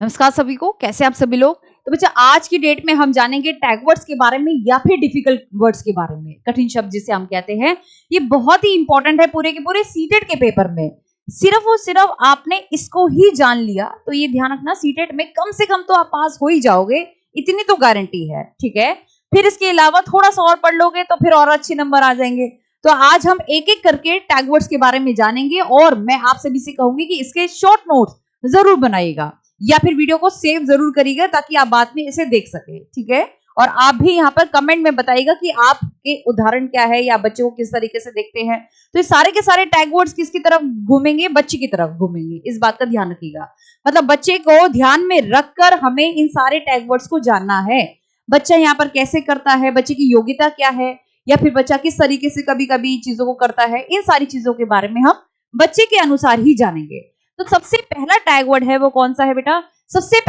नमस्कार सभी को, कैसे आप सभी लोग। तो बच्चा आज की डेट में हम जानेंगे टैग वर्ड्स के बारे में या फिर डिफिकल्ट वर्ड्स के बारे में, कठिन शब्द जिसे हम कहते हैं। ये बहुत ही इंपॉर्टेंट है पूरे के पूरे सीटेट के पेपर में। सिर्फ और सिर्फ आपने इसको ही जान लिया तो ये ध्यान रखना, सीटेट में कम से कम तो आप पास हो ही जाओगे, इतनी तो गारंटी है। ठीक है, फिर इसके अलावा थोड़ा सा और पढ़ लोगे तो फिर और अच्छे नंबर आ जाएंगे। तो आज हम एक एक करके टैग वर्ड्स के बारे में जानेंगे और मैं आप सभी से कहूंगी कि इसके शॉर्ट नोट्स जरूर बनाइएगा या फिर वीडियो को सेव जरूर करिएगा ताकि आप बाद में इसे देख सके। ठीक है, और आप भी यहाँ पर कमेंट में बताइएगा कि आपके उदाहरण क्या है या बच्चे को किस तरीके से देखते हैं। तो ये सारे के सारे टैग वर्ड्स किसकी तरफ घूमेंगे? बच्चे की तरफ घूमेंगे, इस बात का ध्यान रखिएगा। मतलब बच्चे को ध्यान में रखकर हमें इन सारे टैग वर्ड्स को जानना है। बच्चा यहाँ पर कैसे करता है, बच्चे की योग्यता क्या है, या फिर बच्चा किस तरीके से कभी कभी चीजों को करता है, इन सारी चीजों के बारे में हम बच्चे के अनुसार ही जानेंगे। तो सबसे पहला टैग वर्ड है वो कौन सा है बेटा? सबसे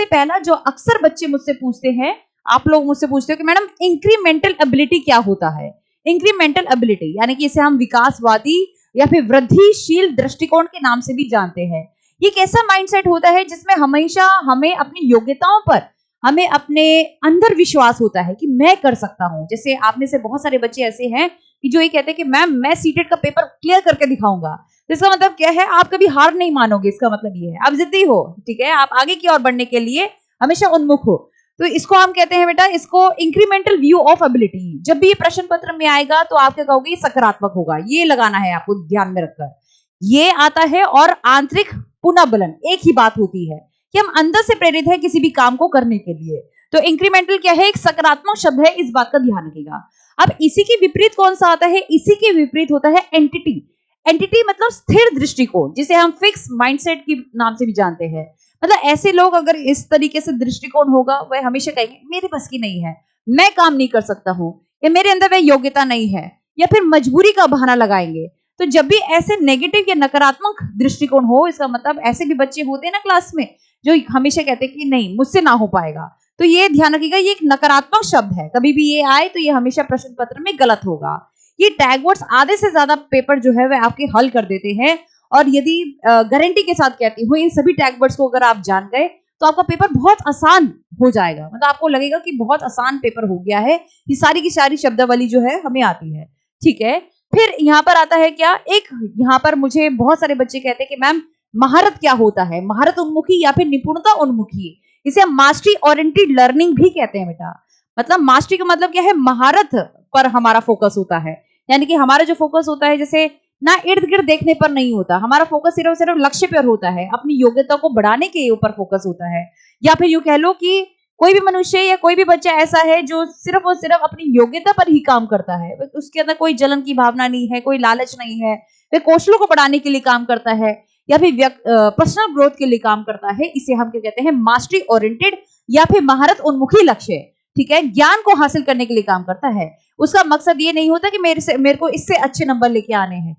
पहला जो अक्सर बच्चे मुझसे पूछते हैं, आप लोग मुझसे पूछते हो कि मैडम इंक्रीमेंटल एबिलिटी क्या होता है? इंक्रीमेंटल एबिलिटी यानी कि इसे हम विकासवादी या फिर वृद्धिशील दृष्टिकोण के नाम से भी जानते हैं। ये कैसा माइंडसेट होता है जिसमें हमेशा हमें अपनी योग्यताओं पर, हमें अपने अंदर विश्वास होता है कि मैं कर सकता हूं। जैसे आप में से बहुत सारे बच्चे ऐसे हैं कि जो ये कहते हैं कि मैम मैं सीटेट का पेपर क्लियर करके दिखाऊंगा। तो इसका मतलब क्या है? आप कभी हार नहीं मानोगे, इसका मतलब ये है आप जिद्दी हो। ठीक है, आप आगे की ओर बढ़ने के लिए हमेशा उन्मुख हो। तो इसको हम कहते हैं बेटा, इसको इंक्रीमेंटल व्यू ऑफ एबिलिटी। जब भी ये प्रश्न पत्र में आएगा तो आप क्या कहोगे? सकारात्मक होगा, ये लगाना है आपको ध्यान में रखकर। ये आता है और आंतरिक पुनर्बलन एक ही बात होती है कि हम अंदर से प्रेरित है किसी भी काम को करने के लिए। तो इंक्रीमेंटल क्या है? एक सकारात्मक शब्द है, इस बात का ध्यान रखिएगा। अब इसी के विपरीत कौन सा आता है? इसी के विपरीत होता है एंटिटी। एंटिटी मतलब स्थिर दृष्टिकोण, जिसे हम फिक्स माइंडसेट के नाम से भी जानते हैं। मतलब ऐसे लोग अगर इस तरीके से दृष्टिकोण होगा, वह हमेशा कहेंगे मेरे बस की नहीं है, मैं काम नहीं कर सकता हूं, या मेरे अंदर वह योग्यता नहीं है, या फिर मजबूरी का बहाना लगाएंगे। तो जब भी ऐसे नेगेटिव या नकारात्मक दृष्टिकोण हो, इसका मतलब ऐसे भी बच्चे होते हैं ना क्लास में जो हमेशा कहते हैं कि नहीं मुझसे ना हो पाएगा। तो ये ध्यान रखिएगा, ये एक नकारात्मक शब्द है। कभी भी ये आए तो ये हमेशा प्रश्न पत्र में गलत होगा। ये टैग वर्ड्स आधे से ज्यादा पेपर जो है वह आपके हल कर देते हैं। और यदि गारंटी के साथ कहती हूँ, इन सभी टैग वर्ड्स को अगर आप जान गए तो आपका पेपर बहुत आसान हो जाएगा। मतलब आपको लगेगा कि बहुत आसान पेपर हो गया है, ये सारी की सारी शब्दावली जो है हमें आती है। ठीक है, फिर यहाँ पर आता है क्या? एक यहाँ पर मुझे बहुत सारे बच्चे कहते हैं कि मैम महारत क्या होता है? महारत उन्मुखी या फिर निपुणता उन्मुखी, इसे हम मास्टरी ओरिएंटेड लर्निंग भी कहते हैं बेटा। मतलब मास्टरी का मतलब क्या है? महारत पर हमारा फोकस होता है, यानी कि हमारा जो फोकस होता है जैसे ना इर्द गिर्द देखने पर नहीं होता, हमारा फोकस सिर्फ सिर्फ लक्ष्य पर होता है, अपनी योग्यता को बढ़ाने के ऊपर फोकस होता है। या फिर यूं कह लो कि कोई भी मनुष्य या कोई भी बच्चा ऐसा है जो सिर्फ और सिर्फ अपनी योग्यता पर ही काम करता है, उसके अंदर कोई जलन की भावना नहीं है, कोई लालच नहीं है, वह कौशलों को बढ़ाने के लिए काम करता है या फिर पर्सनल ग्रोथ के लिए काम करता है। इसे हम क्या कहते हैं? मास्टरी ओरिएंटेड या फिर महारत उन्मुखी लक्ष्य। ठीक है, ज्ञान को हासिल करने के लिए काम करता है। उसका मकसद ये नहीं होता कि मेरे को इससे अच्छे नंबर लेके आने हैं,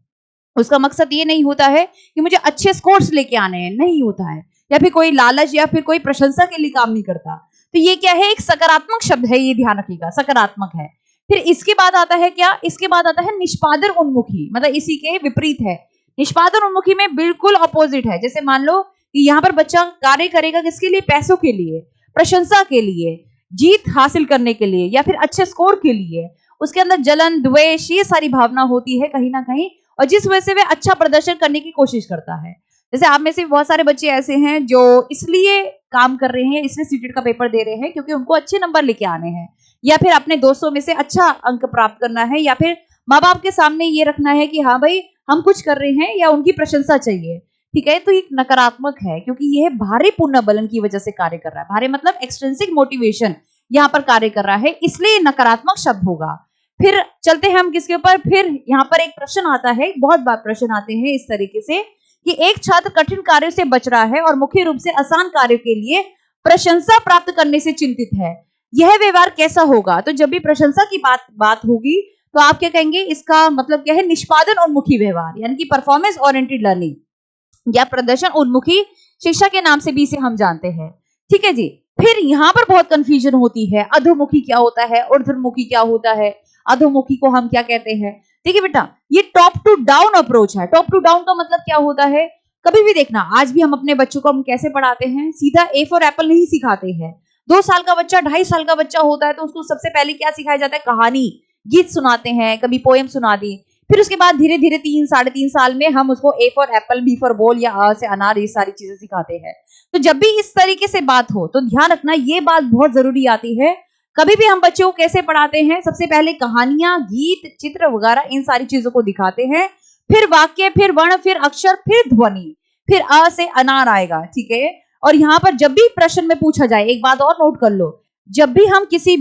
उसका मकसद ये नहीं होता है कि मुझे अच्छे स्कोर्स लेके आने हैं, नहीं होता है। या फिर कोई लालच या फिर कोई प्रशंसा के लिए काम नहीं करता। तो ये क्या है? एक सकारात्मक शब्द है, ये ध्यान रखिएगा, सकारात्मक है। फिर इसके बाद आता है क्या? इसके बाद आता है निष्पादन उन्मुखी, मतलब इसी के विपरीत है। निष्पादन उन्मुखी में बिल्कुल अपोजिट है। जैसे मान लो कि यहाँ पर बच्चा कार्य करेगा किसके लिए? पैसों के लिए, प्रशंसा के लिए, जीत हासिल करने के लिए, या फिर अच्छे स्कोर के लिए। उसके अंदर जलन, द्वेष, ये सारी भावना होती है कहीं ना कहीं, और जिस वजह से वह अच्छा प्रदर्शन करने की कोशिश करता है। जैसे आप में से बहुत सारे बच्चे ऐसे हैं जो इसलिए काम कर रहे हैं, इसलिए सीटेट का पेपर दे रहे हैं क्योंकि उनको अच्छे नंबर लेके आने हैं, या फिर अपने दोस्तों में से अच्छा अंक प्राप्त करना है, या फिर माँ बाप के सामने ये रखना है कि हाँ भाई हम कुछ कर रहे हैं, या उनकी प्रशंसा चाहिए। ठीक है, तो एक नकारात्मक है क्योंकि यह भारी पुनर्बलन की वजह से कार्य कर रहा है। भारी मतलब एक्सट्रिंसिक मोटिवेशन यहाँ पर कार्य कर रहा है, इसलिए नकारात्मक शब्द होगा। फिर चलते हैं हम किसके ऊपर? फिर यहाँ पर एक प्रश्न आता है, बहुत बार प्रश्न आते हैं इस तरीके से कि एक छात्र कठिन कार्य से बच रहा है और मुख्य रूप से आसान कार्य के लिए प्रशंसा प्राप्त करने से चिंतित है, यह व्यवहार कैसा होगा? तो जब भी प्रशंसा की बात होगी तो आप क्या कहेंगे? इसका मतलब क्या है? निष्पादन उन्मुखी व्यवहार, यानी कि परफॉर्मेंस ओरिएंटेड लर्निंग या प्रदर्शन उन्मुखी शिक्षा के नाम से भी इसे हम जानते हैं। ठीक है जी। फिर यहाँ पर बहुत कंफ्यूजन होती है, अधोमुखी क्या होता है, ऊर्ध्वमुखी क्या होता है, अधोमुखी को हम क्या कहते हैं? देखिए बेटा, ये टॉप टू डाउन अप्रोच है। टॉप टू डाउन का मतलब क्या होता है? कभी भी देखना, आज भी हम अपने बच्चों को हम कैसे पढ़ाते हैं, सीधा ए फॉर एप्पल नहीं सिखाते हैं। 2 साल का बच्चा, 2.5 साल का बच्चा होता है तो उसको सबसे पहले क्या सिखाया जाता है, कहानी, गीत सुनाते हैं, कभी पोएम सुना दी। फिर उसके बाद धीरे धीरे 3 साढ़े 3 साल में हम उसको A for apple, B for ball या अ से अनार, ये सारी चीजें सिखाते हैं। तो जब भी इस तरीके से बात हो तो ध्यान रखना, ये बात बहुत जरूरी आती है। कभी भी हम बच्चों को कैसे पढ़ाते हैं, सबसे पहले कहानियां, गीत, चित्र वगैरह इन सारी चीजों को दिखाते हैं, फिर वाक्य, फिर वर्ण, फिर अक्षर, फिर ध्वनि, फिर अ से अनार आएगा, ठीक है। और यहाँ पर जब भी प्रश्न में पूछा जाए, एक बात और नोट कर लो, जब भी हम किसी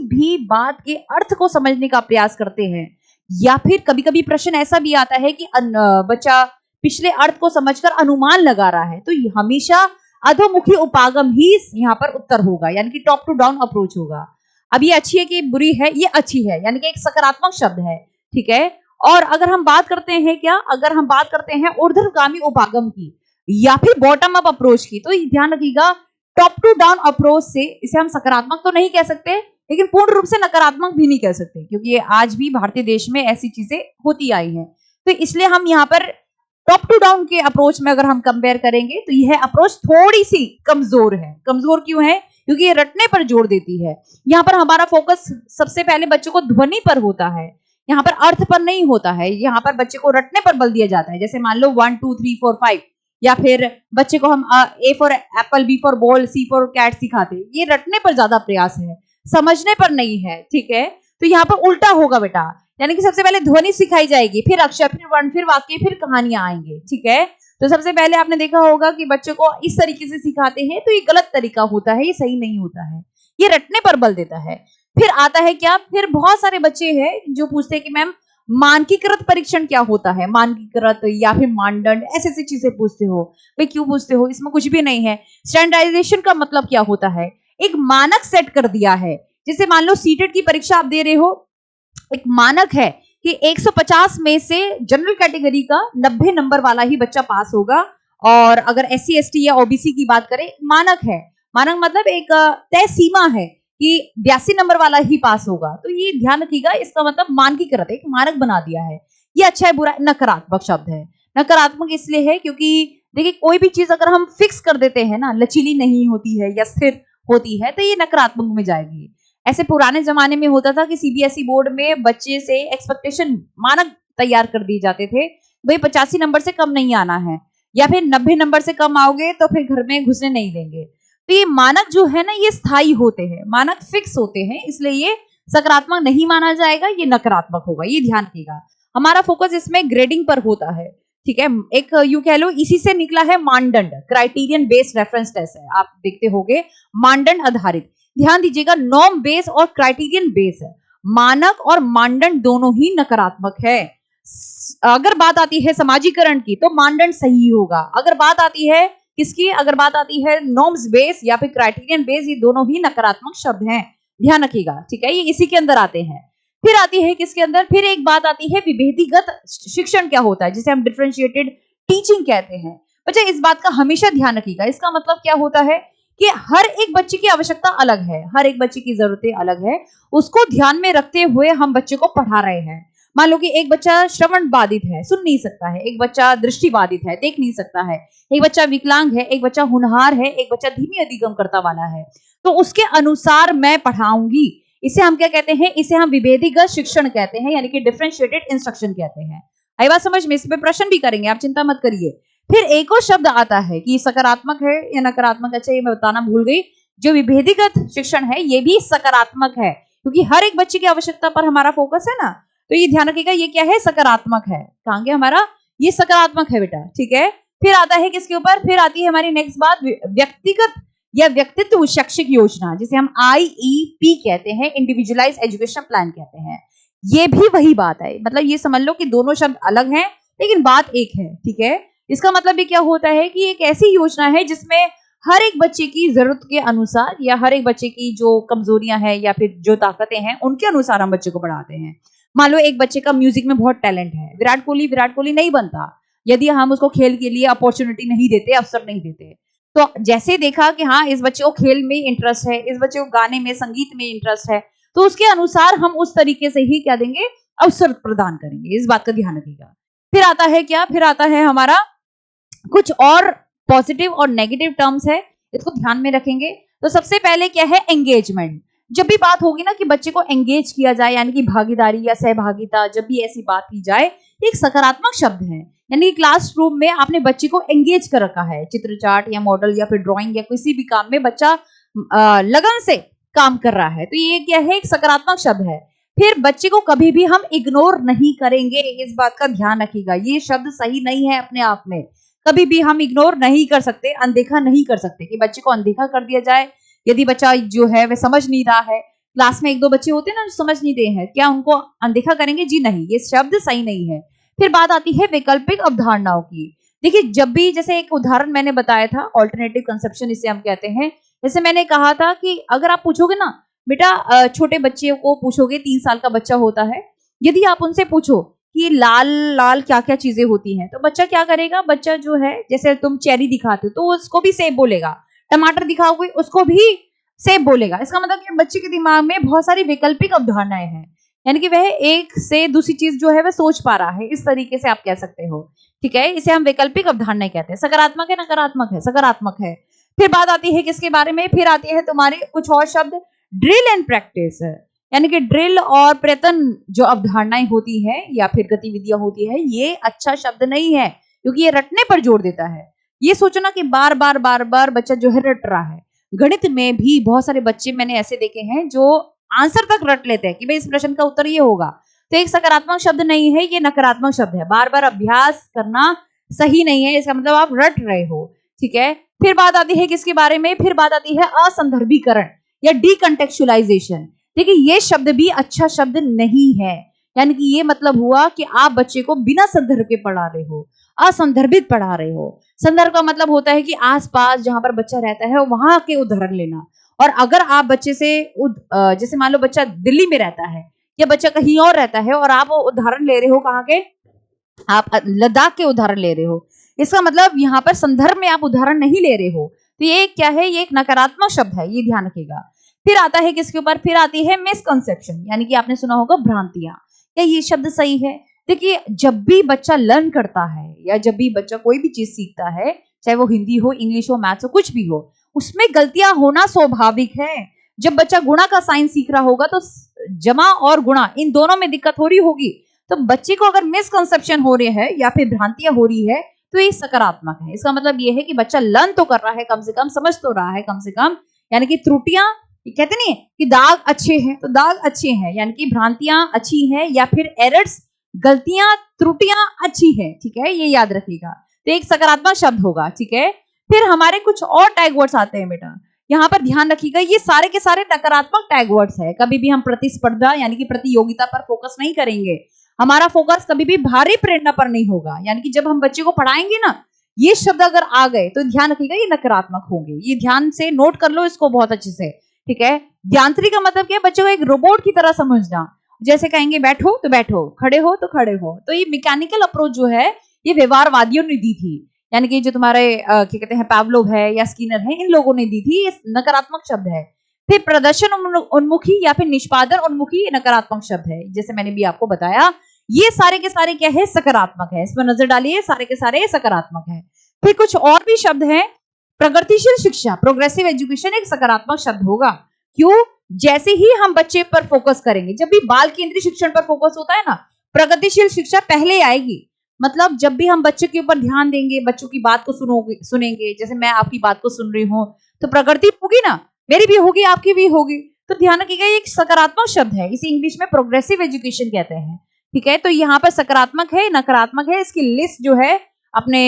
भी बात के अर्थ को समझने का प्रयास करते हैं, या फिर कभी कभी प्रश्न ऐसा भी आता है कि बच्चा पिछले अर्थ को समझकर अनुमान लगा रहा है, तो हमेशा अधोमुखी उपागम ही यहाँ पर उत्तर होगा, यानी कि टॉप टू डाउन अप्रोच होगा। अब ये अच्छी है कि बुरी है, ये अच्छी है, यानी कि एक सकारात्मक शब्द है, ठीक है। और अगर हम बात करते हैं क्या, अगर हम बात करते हैं ऊर्ध्वगामी उपागम की या फिर बॉटम अप अप्रोच की, तो ध्यान रखिएगा, टॉप टू डाउन अप्रोच से इसे हम सकारात्मक तो नहीं कह सकते, लेकिन पूर्ण रूप से नकारात्मक भी नहीं कह सकते, क्योंकि ये आज भी भारतीय देश में ऐसी चीजें होती आई हैं। तो इसलिए हम यहाँ पर टॉप टू डाउन के अप्रोच में अगर हम कंपेयर करेंगे तो यह अप्रोच थोड़ी सी कमजोर है। कमजोर क्यों है, क्योंकि ये रटने पर जोर देती है। यहाँ पर हमारा फोकस सबसे पहले बच्चों को ध्वनि पर होता है, यहाँ पर अर्थ पर नहीं होता है। यहाँ पर बच्चे को रटने पर बल दिया जाता है, जैसे मान लो 1 2 3 4 5, या फिर बच्चे को हम A for apple, B for ball, C for cat सिखाते, ये रटने पर ज्यादा प्रयास है, समझने पर नहीं है, ठीक है। तो यहाँ पर उल्टा होगा बेटा, यानी कि सबसे पहले ध्वनि सिखाई जाएगी, फिर अक्षर, फिर वर्ण, फिर वाक्य, फिर कहानियां आएंगे, ठीक है। तो सबसे पहले आपने देखा होगा कि बच्चों को इस तरीके से सिखाते हैं, तो ये गलत तरीका होता है, ये सही नहीं होता है, ये रटने पर बल देता है। फिर आता है क्या, फिर बहुत सारे बच्चे हैं जो पूछते हैं कि मैम मानकीकृत परीक्षण क्या होता है, मानकीकृत या फिर मानदंड, ऐसे ऐसी चीजें पूछते हो। भाई क्यों पूछते हो, इसमें कुछ भी नहीं है। स्टैंडर्डाइजेशन का मतलब क्या होता है, एक मानक सेट कर दिया है। जैसे मान लो सीटेट की परीक्षा आप दे रहे हो, एक मानक है कि 150 में से जनरल कैटेगरी का 90 नंबर वाला ही बच्चा पास होगा, और अगर SC ST या OBC की बात करें, मानक है। मानक मतलब एक तय सीमा है कि 82 नंबर वाला ही पास होगा। तो ये ध्यान रखिएगा, इसका मतलब मानकीकृत, एक मानक बना दिया है। ये अच्छा है बुरा, नकारात्मक शब्द है। नकारात्मक इसलिए है क्योंकि देखिए कोई भी चीज अगर हम फिक्स कर देते हैं ना, लचीली नहीं होती है या स्थिर होती है, तो ये नकारात्मक में जाएगी। ऐसे पुराने जमाने में होता था कि CBSE बोर्ड में बच्चे से एक्सपेक्टेशन, मानक तैयार कर दिए जाते थे, भाई 85 नंबर से कम नहीं आना है, या फिर 90 नंबर से कम आओगे तो फिर घर में घुसने नहीं देंगे। तो ये मानक जो है ना, ये स्थायी होते हैं, मानक फिक्स होते हैं, इसलिए ये सकारात्मक नहीं माना जाएगा, ये नकारात्मक होगा, ये ध्यान रखिएगा। हमारा फोकस इसमें ग्रेडिंग पर होता है, ठीक है। एक यूं कह लो, इसी से निकला है मानदंड, क्राइटेरियन बेस्ड रेफरेंस टेस्ट है, आप देखते होंगे, मानदंड आधारित। ध्यान दीजिएगा, नॉर्म बेस और क्राइटेरियन बेस है, मानक और मानदंड दोनों ही नकारात्मक है। अगर बात आती है समाजीकरण की तो मानदंड सही होगा। अगर बात आती है किसकी, अगर बात आती है नॉर्म्स बेस या फिर क्राइटेरियन बेस, ये दोनों ही नकारात्मक शब्द हैं, ध्यान रखिएगा, ठीक है। ये इसी के अंदर आते हैं। फिर आती है किसके अंदर, फिर एक बात आती है विभेदीगत शिक्षण क्या होता है, जिसे हम डिफरेंशिएटेड टीचिंग कहते हैं। बच्चा इस बात का हमेशा ध्यान रखिएगा, इसका मतलब क्या होता है कि हर एक बच्चे की आवश्यकता अलग है, हर एक बच्चे की जरूरतें अलग है, उसको ध्यान में रखते हुए हम बच्चे को पढ़ा रहे हैं। मान लो कि एक बच्चा श्रवण बाधित है, सुन नहीं सकता है, एक बच्चा दृष्टि बाधित है, देख नहीं सकता है, एक बच्चा विकलांग है, एक बच्चा होनहार है, एक बच्चा धीमी अधिगमकर्ता वाला है, तो उसके अनुसार मैं पढ़ाऊंगी। इसे हम क्या कहते हैं, इसे हम विभेदीगत शिक्षण कहते हैं, यानी कि डिफरेंशिएटेड इंस्ट्रक्शन कहते हैं। आई बात समझ में, इस पे प्रश्न भी करेंगे, आप चिंता मत करिए। फिर एक और शब्द आता है कि सकारात्मक है या नकारात्मक। अच्छा ये मैं बताना भूल गई, जो विभेदीगत शिक्षण है ये भी सकारात्मक है, क्योंकि हर एक बच्चे की आवश्यकता पर हमारा फोकस है ना। तो ये ध्यान रखिएगा, ये क्या है, सकारात्मक है। कहांगे हमारा, ये सकारात्मक है बेटा, ठीक है। फिर आता है किसके ऊपर, फिर आती है हमारी नेक्स्ट बात, व्यक्तिगत या व्यक्तित्व शैक्षिक योजना, जिसे हम IEP कहते हैं, इंडिविजुअलाइज एजुकेशन प्लान कहते हैं। ये भी वही बात है, मतलब ये समझ लो कि दोनों शब्द अलग हैं लेकिन बात एक है, ठीक है। इसका मतलब भी क्या होता है कि एक ऐसी योजना है जिसमें हर एक बच्चे की जरूरत के अनुसार या हर एक बच्चे की जो कमजोरियां हैं या फिर जो ताकतें हैं उनके अनुसार हम बच्चे को पढ़ाते हैं। मान लो एक बच्चे का म्यूजिक में बहुत टैलेंट है, विराट कोहली नहीं बनता यदि हम उसको खेल के लिए अपॉर्चुनिटी नहीं देते, अवसर नहीं देते। तो जैसे देखा कि हाँ इस बच्चे को खेल में इंटरेस्ट है, इस बच्चे को गाने में, संगीत में इंटरेस्ट है, तो उसके अनुसार हम उस तरीके से ही क्या देंगे, अवसर प्रदान करेंगे। इस बात का ध्यान रखिएगा। फिर आता है क्या, फिर आता है हमारा कुछ और पॉजिटिव और नेगेटिव टर्म्स है, इसको ध्यान में रखेंगे। तो सबसे पहले क्या है, एंगेजमेंट। जब भी बात होगी ना कि बच्चे को एंगेज किया जाए, यानी कि भागीदारी या सहभागिता, जब भी ऐसी बात की जाए, एक सकारात्मक शब्द है। यानी कि क्लासरूम में आपने बच्चे को एंगेज कर रखा है, चित्र चार्ट या मॉडल या फिर ड्राइंग या किसी भी काम में बच्चा लगन से काम कर रहा है, तो ये क्या है, एक सकारात्मक शब्द है। फिर बच्चे को कभी भी हम इग्नोर नहीं करेंगे, इस बात का ध्यान रखिएगा। ये शब्द सही नहीं है अपने आप में, कभी भी हम इग्नोर नहीं कर सकते, अनदेखा नहीं कर सकते कि बच्चे को अनदेखा कर दिया जाए। यदि बच्चा जो है वह समझ नहीं रहा है, क्लास में एक दो बच्चे होते हैं ना जो समझ नहीं रहे हैं, क्या उनको अनदेखा करेंगे? जी नहीं, ये शब्द सही नहीं है। फिर बात आती है वैकल्पिक अवधारणाओं की। देखिए, जब भी, जैसे एक उदाहरण मैंने बताया था, ऑल्टरनेटिव कंसेप्शन इसे हम कहते हैं। जैसे मैंने कहा था कि अगर आप पूछोगे ना बेटा, छोटे बच्चे को पूछोगे, 3 साल का बच्चा होता है, यदि आप उनसे पूछो कि लाल लाल क्या क्या चीजें होती हैं, तो बच्चा क्या करेगा? बच्चा जो है, जैसे तुम चेरी दिखाते हो तो उसको भी सेब बोलेगा, टमाटर दिखाओगे उसको भी सेब बोलेगा। इसका मतलब कि बच्चे के दिमाग में बहुत सारी वैकल्पिक अवधारणाएं हैं, यानी कि वह एक से दूसरी चीज जो है वह सोच पा रहा है, इस तरीके से आप कह सकते हो। ठीक है, इसे हम वैकल्पिक अवधारणाएं कहते हैं। सकारात्मक है, नकारात्मक है? सकारात्मक है। फिर बात आती है किसके बारे में? फिर आती है तुम्हारे कुछ और शब्द, ड्रिल एंड प्रैक्टिस, यानी कि ड्रिल और प्रयत्न जो अवधारणाएं होती है या फिर गतिविधियां होती है, ये अच्छा शब्द नहीं है, क्योंकि ये रटने पर जोर देता है। ये सोचना कि बार बार बच्चा जो है रट रहा है। गणित में भी बहुत सारे बच्चे मैंने ऐसे देखे हैं जो आंसर तक रट लेते हैं कि भाई इस प्रश्न का उत्तर ये होगा, तो एक सकारात्मक शब्द नहीं है, ये नकारात्मक शब्द है। बार बार अभ्यास करना सही नहीं है, इसका मतलब आप रट रहे हो। ठीक है, फिर बात आती है किसके बारे में? फिर बात आती है असंदर्भीकरण या डीकंटेक्चुअलाइजेशन। देखिए, ये शब्द भी अच्छा शब्द नहीं है, यानी कि ये मतलब हुआ कि आप बच्चे को बिना संदर्भ के पढ़ा रहे हो, असंदर्भित पढ़ा रहे हो। संदर्भ का मतलब होता है कि आसपास जहां पर बच्चा रहता है वहां के उदाहरण लेना। और अगर आप बच्चे से जैसे मान लो बच्चा दिल्ली में रहता है या बच्चा कहीं और रहता है और आप उदाहरण ले रहे हो कहाँ के, आप लद्दाख के उदाहरण ले रहे हो, इसका मतलब यहाँ पर संदर्भ में आप उदाहरण नहीं ले रहे हो, तो ये क्या है? ये एक नकारात्मक शब्द है, ये ध्यान रखिएगा। फिर आता है किसके ऊपर? फिर आती है मिसकंसेप्शन, यानी कि आपने सुना होगा भ्रांतियां। क्या ये शब्द सही है? देखिए, जब भी बच्चा लर्न करता है या जब भी बच्चा कोई भी चीज सीखता है, चाहे वो हिंदी हो, इंग्लिश हो, मैथ्स हो, कुछ भी हो, उसमें गलतियां होना स्वाभाविक है। जब बच्चा गुणा का साइन सीख रहा होगा तो जमा और गुणा इन दोनों में दिक्कत हो रही होगी, तो बच्चे को अगर मिसकंसेप्शन हो रहे हैं या फिर भ्रांतियां हो रही है तो ये सकारात्मक है। इसका मतलब ये है कि बच्चा लर्न तो कर रहा है, कम से कम समझ तो रहा है, कम से कम, यानी कि त्रुटियां, कहते नहीं है कि दाग अच्छे हैं तो दाग अच्छे हैं, यानी कि भ्रांतियां अच्छी हैं या फिर एरर्स, गलतियां, त्रुटियां अच्छी है। ठीक है, ये याद रखिएगा, तो एक सकारात्मक शब्द होगा। ठीक है, फिर हमारे कुछ और टैग वर्ड्स आते हैं बेटा, यहाँ पर ध्यान रखिएगा, ये सारे के सारे नकारात्मक टैग वर्ड्स है। कभी भी हम प्रतिस्पर्धा यानी कि प्रतियोगिता पर फोकस नहीं करेंगे, हमारा फोकस कभी भी भारी प्रेरणा पर नहीं होगा। यानी कि जब हम बच्चे को पढ़ाएंगे ना, ये शब्द अगर आ गए तो ध्यान रखिएगा ये नकारात्मक होंगे, ये ध्यान से नोट कर लो इसको बहुत अच्छे से। ठीक है, यांत्रिक का मतलब क्या है? बच्चे को एक रोबोट की तरह समझना, जैसे कहेंगे बैठो तो बैठो, खड़े हो तो खड़े हो। तो ये मैकेनिकल अप्रोच जो है ये व्यवहारवादियों ने दी थी, यानी कि जो तुम्हारे क्या कहते हैं पावलोव है या स्किनर है, इन लोगों ने दी थी। ये नकारात्मक शब्द है। फिर प्रदर्शन उन्मुखी या फिर निष्पादन उन्मुखी नकारात्मक शब्द है, जैसे मैंने भी आपको बताया। ये सारे के सारे क्या है? सकारात्मक है। इसमें नजर डालिए, सारे के सारे सकारात्मक है। फिर कुछ और भी शब्द है, प्रगतिशील शिक्षा, प्रोग्रेसिव एजुकेशन एक सकारात्मक शब्द होगा। क्यों? जैसे ही हम बच्चे पर फोकस करेंगे, जब भी बाल केंद्रीय शिक्षण पर फोकस होता है ना, प्रगतिशील शिक्षा पहले आएगी। मतलब जब भी हम बच्चे के ऊपर ध्यान देंगे, बच्चों की बात को सुनेंगे, जैसे मैं आपकी बात को सुन रही हूँ तो प्रगति होगी ना, मेरी भी होगी, आपकी भी होगी। तो ध्यान रखिएगा ये एक सकारात्मक शब्द है, इसे इंग्लिश में प्रोग्रेसिव एजुकेशन कहते हैं। ठीक है, तो यहाँ पर सकारात्मक है, नकारात्मक है, इसकी लिस्ट जो है अपने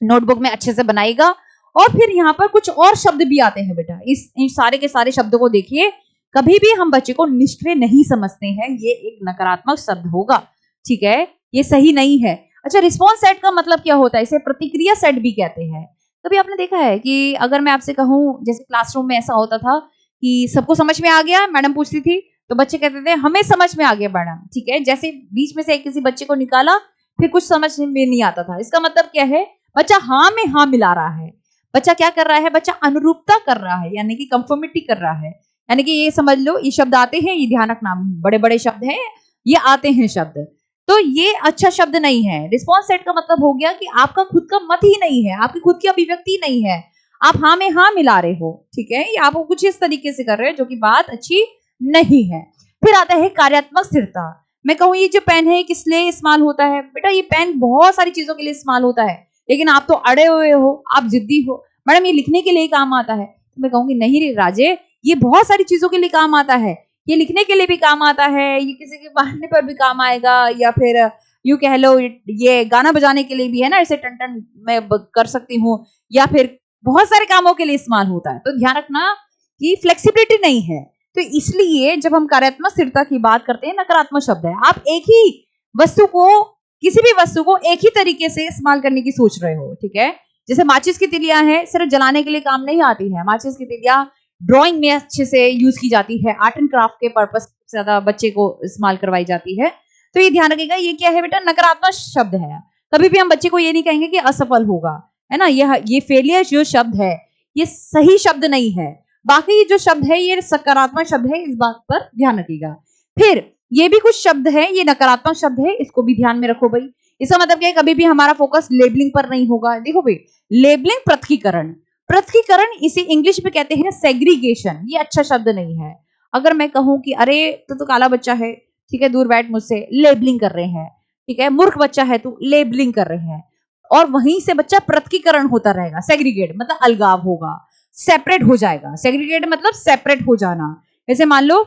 नोटबुक में अच्छे से बनाएगा। और फिर यहाँ पर कुछ और शब्द भी आते हैं बेटा, इन सारे के सारे शब्दों को देखिए, कभी भी हम बच्चे को निष्क्रिय नहीं समझते हैं, ये एक नकारात्मक शब्द होगा। ठीक है, ये सही नहीं है। अच्छा, रिस्पॉन्स सेट का मतलब क्या होता है? इसे प्रतिक्रिया सेट भी कहते हैं। कभी आपने देखा है कि अगर मैं आपसे कहूं, जैसे क्लासरूम में ऐसा होता था कि सबको समझ में आ गया, मैडम पूछती थी तो बच्चे कहते थे हमें समझ में आ गया मैडम। ठीक है, जैसे बीच में से किसी बच्चे को निकाला फिर कुछ समझ में नहीं आता था, इसका मतलब क्या है? बच्चा हाँ में हाँ मिला रहा है। बच्चा क्या कर रहा है? बच्चा अनुरूपता कर रहा है, यानी कि कंफर्मिटी कर रहा है। यानी कि ये समझ लो, ये शब्द आते हैं, ये ध्यान रखना, बड़े बड़े शब्द हैं, ये आते हैं शब्द। तो ये अच्छा शब्द नहीं है। रिस्पॉन्स सेट का मतलब हो गया कि आपका खुद का मत ही नहीं है, आपकी खुद की अभिव्यक्ति नहीं है, आप हाँ में हाँ मिला रहे हो, ठीक है, या आप कुछ इस तरीके से कर रहे हो जो कि बात अच्छी नहीं है। फिर आता है कार्यात्मक स्थिरता। मैं कहूँ ये जो पेन है किस लिए इस्तेमाल होता है? बेटा ये पेन बहुत सारी चीजों के लिए इस्तेमाल होता है, लेकिन आप तो अड़े हुए हो, आप जिद्दी हो, मैडम ये लिखने के लिए काम आता है। तो मैं कहूंगी नहीं रे राजे, ये बहुत सारी चीजों के लिए काम आता है, ये लिखने के लिए भी काम आता है, ये किसी के पढ़ने पर भी काम आएगा, या फिर यूं कह लो ये गाना बजाने के लिए भी है ना, ऐसे टन टन मैं कर सकती हूँ, या फिर बहुत सारे कामों के लिए इस्तेमाल होता है। तो ध्यान रखना कि फ्लेक्सिबिलिटी नहीं है। तो इसलिए जब हम कार्यात्मक स्थिरता की बात करते हैं, नकारात्मक शब्द है। आप एक ही वस्तु को, किसी भी वस्तु को एक ही तरीके से इस्तेमाल करने की सोच रहे हो, ठीक है। जैसे माचिस की तिलियां हैं, सिर्फ जलाने के लिए काम नहीं आती है। माचिस की तिलियां ड्राइंग में अच्छे से यूज की जाती है, आर्ट एंड क्राफ्ट के पर्पस से ज्यादा बच्चे को इस्तेमाल करवाई जाती है। तो ये ध्यान रखिएगा, ये क्या है बेटा? नकारात्मक शब्द है। कभी भी हम बच्चे को ये नहीं कहेंगे कि असफल होगा, है ना। ये फेलियर जो शब्द है ये सही शब्द नहीं है। बाकी जो शब्द है ये सकारात्मक शब्द है, इस बात पर ध्यान रखिएगा। फिर ये भी कुछ शब्द है, ये नकारात्मक शब्द है, इसको भी ध्यान में रखो भाई। इसका मतलब क्या है? कभी भी हमारा फोकस लेबलिंग पर नहीं होगा। देखो भाई, लेबलिंग पृथकीकरण, पृथकीकरण इसे इंग्लिश में कहते हैं सेग्रीगेशन, ये अच्छा शब्द नहीं है। अगर मैं कहूं कि अरे तो काला बच्चा है, ठीक है, दूर बैठ मुझसे, लेबलिंग कर रहे हैं, ठीक है, मूर्ख बच्चा है तू, लेबलिंग कर रहे हैं, और वहीं से बच्चा पृथकीकरण होता रहेगा। सेग्रीगेट मतलब अलगाव होगा, सेपरेट हो जाएगा। सेग्रीगेट मतलब सेपरेट हो जाना। जैसे मान लो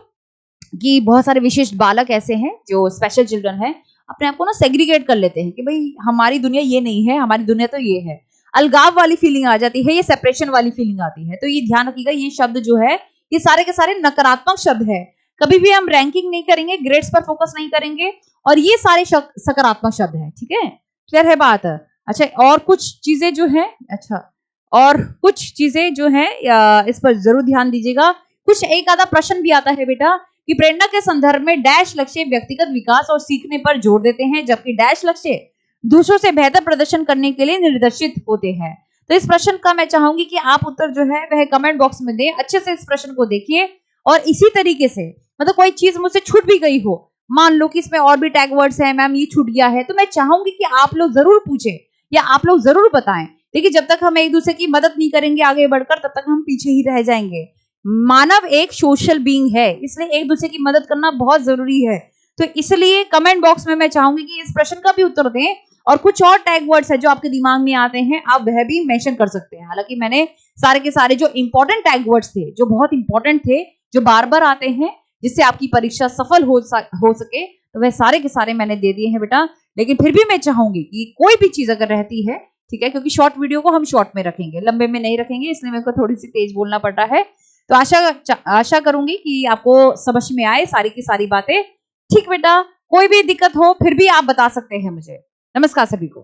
कि बहुत सारे विशिष्ट बालक ऐसे हैं जो स्पेशल चिल्ड्रन है, अपने आप को ना सेग्रीगेट कर लेते हैं कि भाई हमारी दुनिया ये नहीं है, हमारी दुनिया तो ये है। अलगाव वाली फीलिंग आ जाती है, ये सेपरेशन वाली फीलिंग आती है। तो ये ध्यान रखिएगा, ये शब्द जो है ये सारे के सारे नकारात्मक शब्द है। कभी भी हम रैंकिंग नहीं करेंगे, ग्रेड्स पर फोकस नहीं करेंगे, और ये सारे सकारात्मक शब्द है, ठीक है, क्लियर है बात? अच्छा, और कुछ चीजें जो है, अच्छा और कुछ चीजें जो है इस पर जरूर ध्यान दीजिएगा। कुछ एक आधा प्रश्न भी आता है बेटा कि प्रेरणा के संदर्भ में डैश लक्ष्य व्यक्तिगत विकास और सीखने पर जोर देते हैं, जबकि डैश लक्ष्य दूसरों से बेहतर प्रदर्शन करने के लिए निर्देशित होते हैं। तो इस प्रश्न का मैं चाहूंगी कि आप उत्तर जो है वह कमेंट बॉक्स में दें। अच्छे से इस प्रश्न को देखिए, और इसी तरीके से मतलब कोई चीज मुझसे छूट भी गई हो, मान लो कि इसमें और भी टैग वर्ड्स है, मैम ये छूट गया है, तो मैं चाहूंगी कि आप लोग जरूर पूछें या आप लोग जरूर बताएं। देखिए, जब तक हम एक दूसरे की मदद नहीं करेंगे आगे बढ़कर, तब तक हम पीछे ही रह जाएंगे। मानव एक सोशल बीइंग है, इसलिए एक दूसरे की मदद करना बहुत जरूरी है। तो इसलिए कमेंट बॉक्स में मैं चाहूंगी कि इस प्रश्न का भी उत्तर दें, और कुछ और टैग वर्ड्स है जो आपके दिमाग में आते हैं, आप वह भी मेंशन कर सकते हैं। हालांकि मैंने सारे के सारे जो इंपॉर्टेंट टैग वर्ड्स थे, जो बहुत इंपॉर्टेंट थे, जो बार बार आते हैं, जिससे आपकी परीक्षा सफल हो सके, तो वह सारे के सारे मैंने दे दिए हैं बेटा। लेकिन फिर भी मैं चाहूंगी कि कोई भी चीज अगर रहती है, ठीक है, क्योंकि शॉर्ट वीडियो को हम शॉर्ट में रखेंगे, लंबे में नहीं रखेंगे, इसलिए मेरे को थोड़ी सी तेज बोलना पड़ता है। तो आशा करूंगी कि आपको समझ में आए सारी की सारी बातें। ठीक बेटा, कोई भी दिक्कत हो फिर भी आप बता सकते हैं मुझे। नमस्कार सभी को।